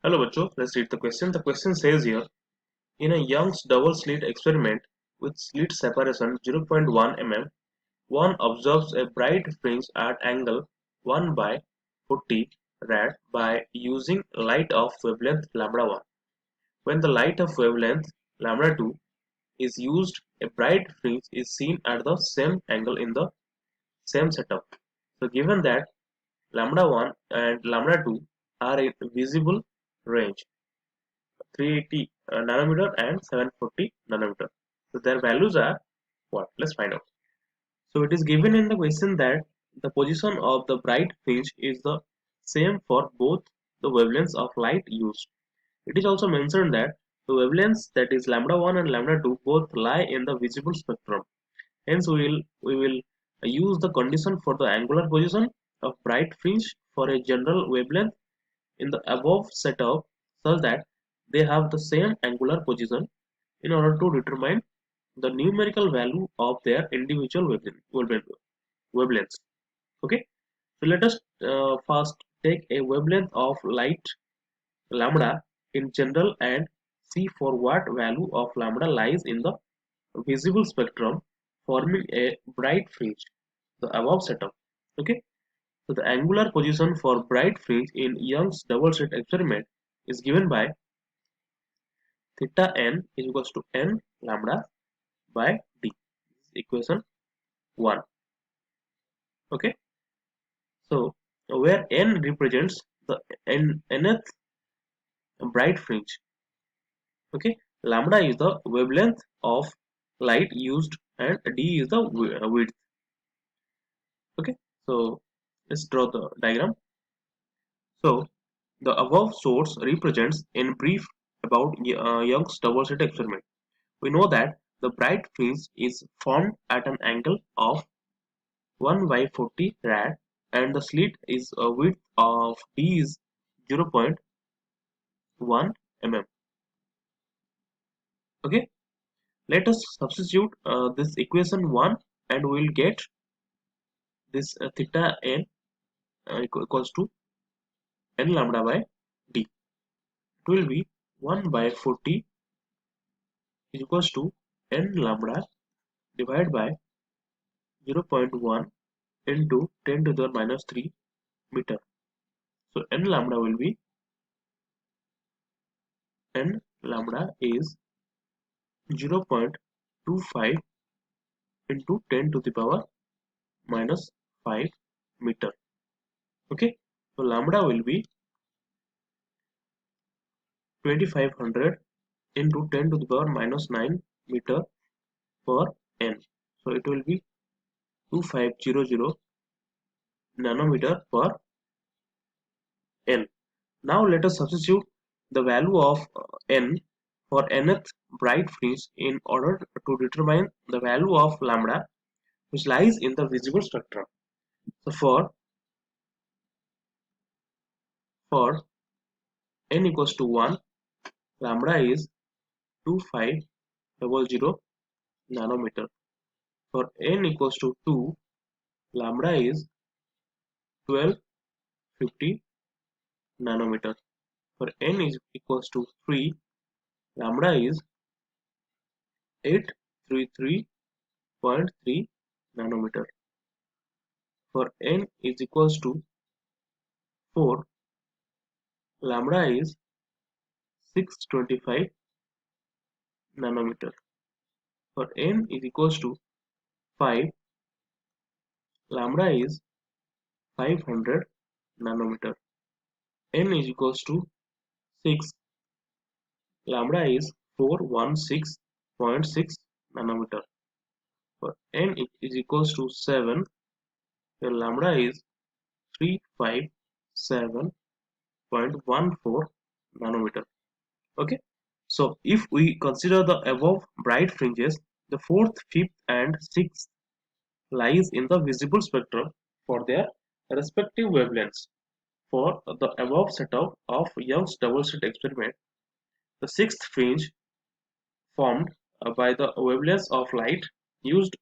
Hello, bachcho. Let's read the question. The question says here, in a Young's double slit experiment with slit separation 0.1 mm, one observes a bright fringe at angle 1 by 40 rad by using light of wavelength lambda 1. When the light of wavelength lambda 2 is used, a bright fringe is seen at the same angle in the same setup. So given that lambda 1 and lambda 2 are in visible range, 380 nanometer and 740 nanometer. So their values are what? Let's find out. So it is given in the question that the position of the bright fringe is the same for both the wavelengths of light used. It is also mentioned that the wavelengths, that is lambda 1 and lambda 2, both lie in the visible spectrum. Hence we will use the condition for the angular position of bright fringe for a general wavelength in the above setup such that they have the same angular position in order to determine the numerical value of their individual wavelengths. Okay, so let us first take a wavelength of light lambda in general and see for what value of lambda lies in the visible spectrum forming a bright fringe, the above setup. Okay, so the angular position for bright fringe in Young's double slit experiment is given by theta n is equals to n lambda by d. This is equation 1. Okay, so where n represents the nth bright fringe. Okay, lambda is the wavelength of light used and d is the width. Okay, so let's draw the diagram. So the above source represents in brief about Young's double slit experiment. We know that the bright fringe is formed at an angle of 1 by 40 rad and the slit is a width of d is 0.1 mm. Okay, let us substitute this equation 1 and we will get this theta n equals to n lambda by d. It will be 1 by 40 is equals to n lambda divided by 0.1 into 10 to the minus 3 meter. So n lambda will be n lambda is 0.25 into 10 to the power minus 5 meter. Okay, so lambda will be 2500 into 10 to the power minus 9 meter per n. So it will be 2500 nanometer per n. Now let us substitute the value of n for nth bright fringe in order to determine the value of lambda which lies in the visible spectrum. So for n equals to 1, lambda is 2500 nanometer. For n equals to 2, lambda is 1250 nanometer. For n is equals to 3, lambda is 833.3 nanometer. For n is equals to 4, lambda is 625 nanometer. For n is equals to 5, lambda is 500 nanometer. N is equals to 6, lambda is 416.6 nanometer. For n is equals to 7, the lambda is 357.14 nanometer. Okay, so if we consider the above bright fringes, the fourth, fifth and sixth lies in the visible spectrum for their respective wavelengths. For the above setup of Young's double slit experiment, the sixth fringe formed by the wavelengths of light used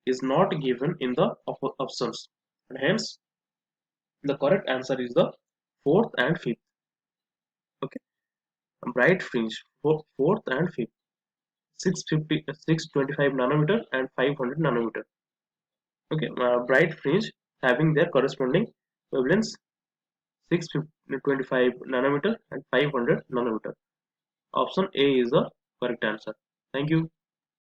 is not given in the options, and hence the correct answer is the fourth and fifth. Okay, bright fringe for fourth and fifth, 650, 625 nanometer and 500 nanometer. Okay, bright fringe having their corresponding wavelengths 625 nanometer and 500 nanometer. Option A is the correct answer. Thank you.